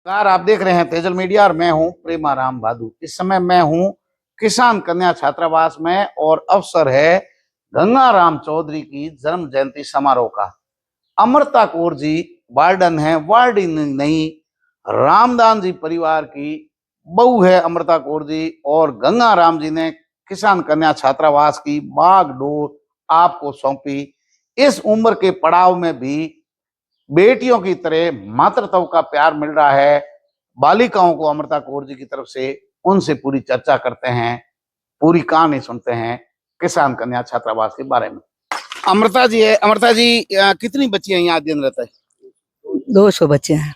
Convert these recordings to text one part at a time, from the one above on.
नमस्कार, आप देख रहे हैं तेजल मीडिया और मैं हूं प्रेमाराम भादु। इस समय मैं हूं किसान कन्या छात्रावास में और अवसर है गंगाराम चौधरी की जन्म जयंती समारोह का। अमृता कौर जी वार्डन है, वार्डन नहीं रामदान जी परिवार की बहू है अमृता कौर जी, और गंगाराम जी ने किसान कन्या छात्रावास की बागडोर आपको सौंपी। इस उम्र के पड़ाव में भी बेटियों की तरह मातृत्व का प्यार मिल रहा है बालिकाओं को अमृता कौर जी की तरफ से। उनसे पूरी चर्चा करते हैं, पूरी कहानी सुनते हैं किसान कन्या छात्रावास के बारे में। अमृता जी है, अमृता जी कितनी बच्ची हैं यहाँ अध्ययनरत है? 200 बच्चे हैं।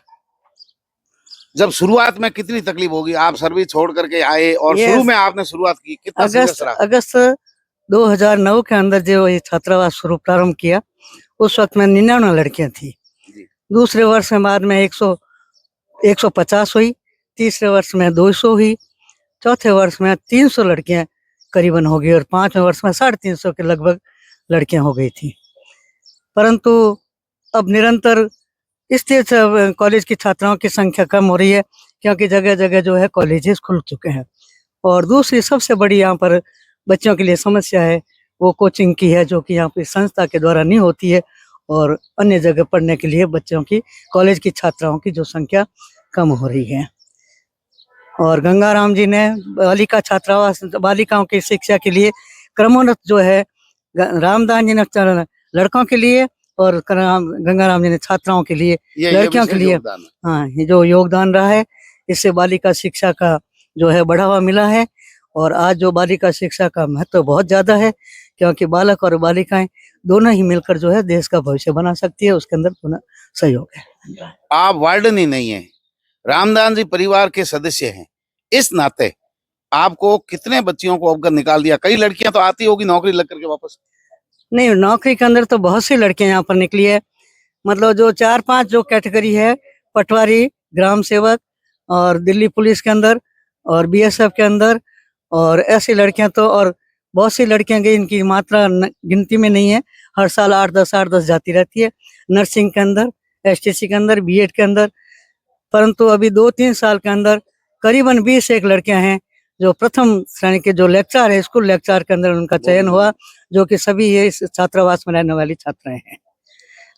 जब शुरुआत में कितनी तकलीफ होगी, आप सर्विस छोड़ करके आए और ये शुरू में आपने शुरुआत की, कितना संघर्ष रहा? अगस्त 2009 के अंदर जो ये छात्रावास शुरू प्रारंभ किया, उस वक्त में 99 लड़कियां थी। दूसरे वर्ष में बाद में 150 हुई, तीसरे वर्ष में 200 हुई, चौथे वर्ष में 300 लड़कियां करीबन हो गई और पांचवें वर्ष में 350 के लगभग लड़कियां हो गई थी। परंतु अब निरंतर इसलिए कॉलेज की छात्राओं की संख्या कम हो रही है क्योंकि जगह जगह जो है कॉलेजेस खुल चुके हैं। और दूसरी सबसे बड़ी यहाँ पर बच्चों के लिए समस्या है वो कोचिंग की है, जो कि यहाँ पे संस्था के द्वारा नहीं होती है और अन्य जगह पढ़ने के लिए बच्चों की, कॉलेज की छात्राओं की जो संख्या कम हो रही है। और गंगाराम जी ने बालिका छात्रावास, बालिकाओं की शिक्षा के लिए क्रमोन्नत जो है रामदान जी ने लड़कों के लिए और गंगाराम जी ने छात्राओं के लिए, लड़कियों के लिए, हाँ, ये जो योगदान रहा है, इससे बालिका शिक्षा का जो है बढ़ावा मिला है। और आज जो बालिका शिक्षा का महत्व बहुत ज्यादा है क्योंकि बालक और बालिकाएं दोनों ही मिलकर जो है देश का भविष्य बना सकती है, उसके अंदर दोनों सहयोग है। आप वार्डन ही नहीं है, रामदान जी परिवार के सदस्य हैं, इस नाते आपको कितने बच्चियों को अवगत निकाल दिया? कई लड़कियां तो आती होगी नौकरी लग करके वापस। नहीं, नौकरी के अंदर तो बहुत सी लड़कियां यहाँ पर निकली है। मतलब जो 4-5 जो कैटेगरी है, पटवारी, ग्राम सेवक और दिल्ली पुलिस के अंदर और बीएसएफ के अंदर, और ऐसी लड़कियां तो और बहुत सी लड़कियां गई, इनकी मात्रा गिनती में नहीं है। हर साल 8-10 जाती रहती है। नर्सिंग के अंदर, एसटीसी के अंदर, बीएड के अंदर। परंतु अभी 2-3 साल के अंदर करीबन 21 लड़कियां हैं जो प्रथम श्रेणी के जो लेक्चर है, स्कूल लेक्चर के अंदर उनका चयन हुआ, जो कि सभी ये इस छात्रावास में रहने वाली छात्राएं हैं।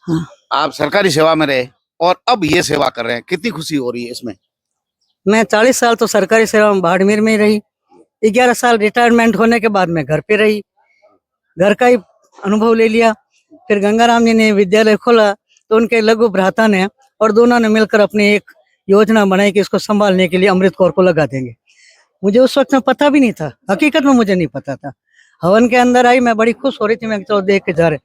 हाँ। आप सरकारी सेवा में रहे और अब ये सेवा कर रहे हैं, कितनी खुशी हो रही है इसमें? मैं 40 साल तो सरकारी सेवा में बाड़मेर में ही रही। 11 साल रिटायरमेंट होने के बाद मैं घर पे रही, घर का ही अनुभव ले लिया। फिर गंगाराम जी ने विद्यालय खोला तो उनके लघु भ्राता ने और दोनों ने मिलकर अपनी एक योजना बनाई कि इसको संभालने के लिए अमृत कौर को लगा देंगे। मुझे उस वक्त में पता भी नहीं था, हकीकत में मुझे नहीं पता था। हवन के अंदर आई, मैं बड़ी खुश हो रही थी, मैं चलो देख के जा रहे।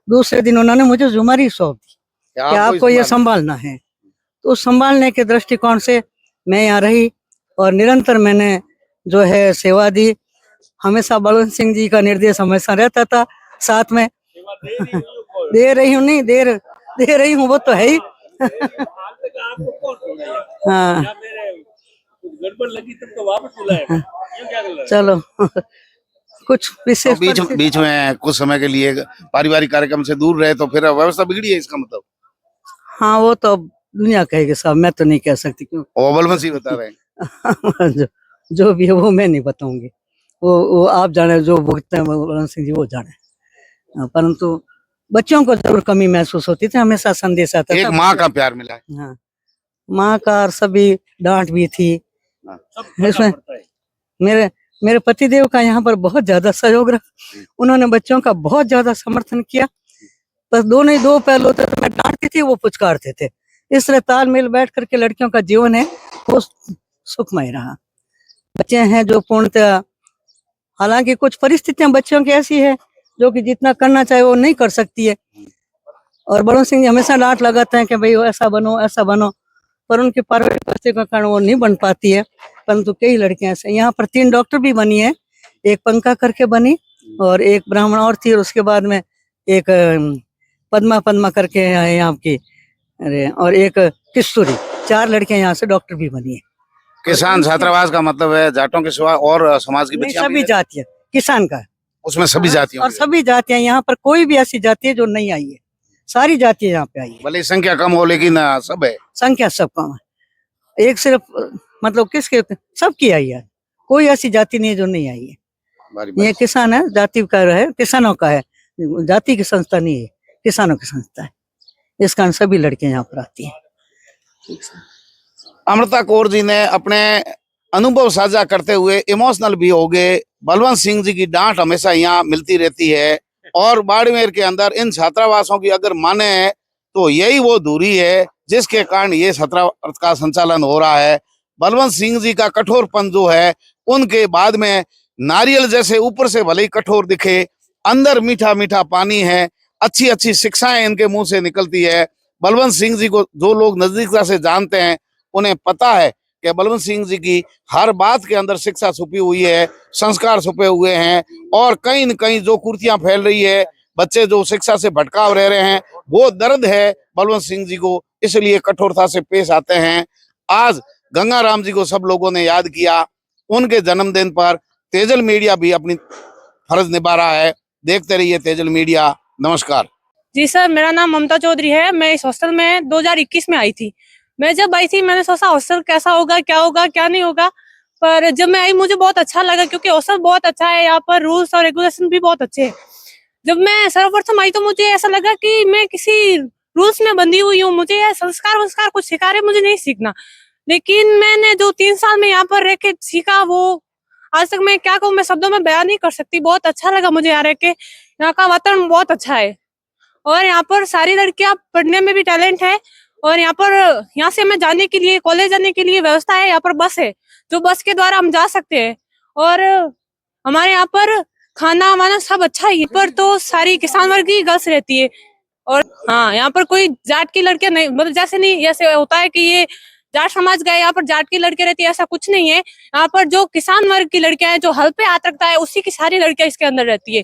दूसरे दिन उन्होंने मुझे जुमारी सौंप दी कि आपको ये संभालना है। तो उस संभालने के दृष्टिकोण से मैं यहाँ रही और निरंतर मैंने जो है सेवा दी। हमेशा बलवंत सिंह जी का निर्देश हमेशा रहता था साथ में। दे रही हूँ, नहीं दे रही हूँ, वो तो है ही। हाँ, गड़बड़ लगी तब तो वापस बुलाया। चलो कुछ विशेष बीच में कुछ समय के लिए पारिवारिक कार्यक्रम से दूर रहे तो फिर व्यवस्था बिगड़ी है, इसका मतलब? हाँ, वो तो दुनिया कहेगी साहब, मैं तो नहीं कह सकती। क्यों? बलवंत सिंह बता रहे हैं। जो भी है वो मैं नहीं बताऊंगी, वो आप जाने, जो भुगतते हैं बलवंत सिंह जी वो जाने। परंतु बच्चों को जरूर कमी महसूस होती थी, हमेशा संदेश आता था। एक माँ का प्यार मिला है। हाँ, माँ का, और सभी डांट भी थी इसमें। मेरे पतिदेव का यहाँ पर बहुत ज्यादा सहयोग रहा, उन्होंने बच्चों का बहुत ज्यादा समर्थन किया। बस दोनों ही दो पहलू थे, तो मैं डांटती थी, वो पुचकारते थे। इस तरह तालमेल बैठ करके लड़कियों का जीवन है वो सुखमय रहा। बच्चे हैं जो पूर्णतः, हालांकि कुछ परिस्थितियां बच्चों की ऐसी है जो कि जितना करना चाहे वो नहीं कर सकती है, और बलवंत सिंह जी हमेशा डांट लगाते हैं कि भाई ऐसा बनो, ऐसा बनो, पर उनकी पारिवारिक परिस्थिति के कारण वो नहीं बन पाती है। परंतु कई लड़कियां ऐसे, यहाँ पर 3 डॉक्टर भी बनी है, एक पंका करके बनी और एक ब्राह्मण और थी, और उसके बाद में एक पद्मा करके है यहाँ की, अरे, और एक किशोरी। 4 लड़कियां यहाँ से डॉक्टर भी बनी है। किसान छात्रावास का मतलब है जाटों के सिवा और समाज की बच्चियां? सभी जातियां, किसान का उसमें सभी जातियां और सभी जातियां, यहाँ पर कोई भी ऐसी जाति है जो नहीं आई है, सारी जातियां यहाँ पे आई है। भले संख्या कम हो लेकिन सब है, संख्या सब कम है। एक सिर्फ मतलब किसके सबकी आई है, कोई ऐसी जाति नहीं है जो नहीं आई है। ये किसान है, जाति का है, किसानों का है, जाति की संस्था नहीं है, किसानों की संस्था है। इस कारण सभी लड़कियां यहाँ पर आती हैं। अमृता कौर जी ने अपने अनुभव साझा करते हुए इमोशनल भी हो गए। बलवंत सिंह जी की डांट हमेशा यहाँ मिलती रहती है और बाड़मेर के अंदर इन छात्रावासों की अगर माने तो यही वो दूरी है जिसके कारण ये छात्रावास का संचालन हो रहा है। बलवंत सिंह जी का कठोरपन जो है, उनके बाद में नारियल जैसे ऊपर से भले ही कठोर दिखे, अंदर मीठा मीठा पानी है, अच्छी अच्छी शिक्षाएं इनके मुंह से निकलती है। बलवंत सिंह जी को जो लोग नजदीकता से जानते हैं उन्हें पता है कि बलवंत सिंह जी की हर बात के अंदर शिक्षा छुपी हुई है, संस्कार छुपे हुए हैं और कहीं न कहीं जो कुर्तियां फैल रही है, बच्चे जो शिक्षा से भटकाव रह रहे हैं, वो दर्द है बलवंत सिंह जी को, इसलिए कठोरता से पेश आते हैं। आज गंगाराम जी को सब लोगों ने याद किया। उनके जन्मदिन पर तेजल मीडिया भी अपनी फर्ज निभा रहा है। देखते रहिए तेजल मीडिया। नमस्कार जी सर, मेरा नाम ममता चौधरी है। मैं इस हॉस्टल में 2021 में आई थी। मैं जब आई थी मैंने सोचा हॉस्टल कैसा होगा, क्या नहीं होगा, पर जब मैं आई मुझे बहुत अच्छा लगा क्योंकि हॉस्टल बहुत अच्छा है। यहाँ पर रूल्स और रेगुलेशन भी बहुत अच्छे हैं। जब मैं सर्वप्रथम आई तो मुझे ऐसा लगा कि मैं किसी रूल्स में बंधी हुई हूँ, मुझे यह संस्कार कुछ सिखा रहे, मुझे नहीं सीखना। लेकिन मैंने जो 3 साल में यहाँ पर रह के सीखा वो आज तक मैं क्या कहूँ, मैं शब्दों में बयान नहीं कर सकती। बहुत अच्छा लगा मुझे यहाँ रह के। यहाँ का वातावरण बहुत अच्छा है और यहाँ पर सारी लड़कियां पढ़ने में भी टैलेंट है। और यहाँ से हमें जाने के लिए, कॉलेज जाने के लिए व्यवस्था है। यहाँ पर बस है जो बस के द्वारा हम जा सकते हैं और हमारे यहाँ पर खाना वाना सब अच्छा है। पर तो सारी किसान वर्ग की गर्ल्स रहती है और हाँ, यहाँ पर कोई जाट की लड़कियां नहीं, मतलब जैसे नहीं जैसे होता है कि ये जाट समाज गए यहाँ पर जाट की लड़कियां रहती है, ऐसा कुछ नहीं है। यहाँ पर जो किसान वर्ग की लड़कियां हैं, जो हल पे हाथ रखता है, उसी की सारी लड़कियां इसके अंदर रहती है।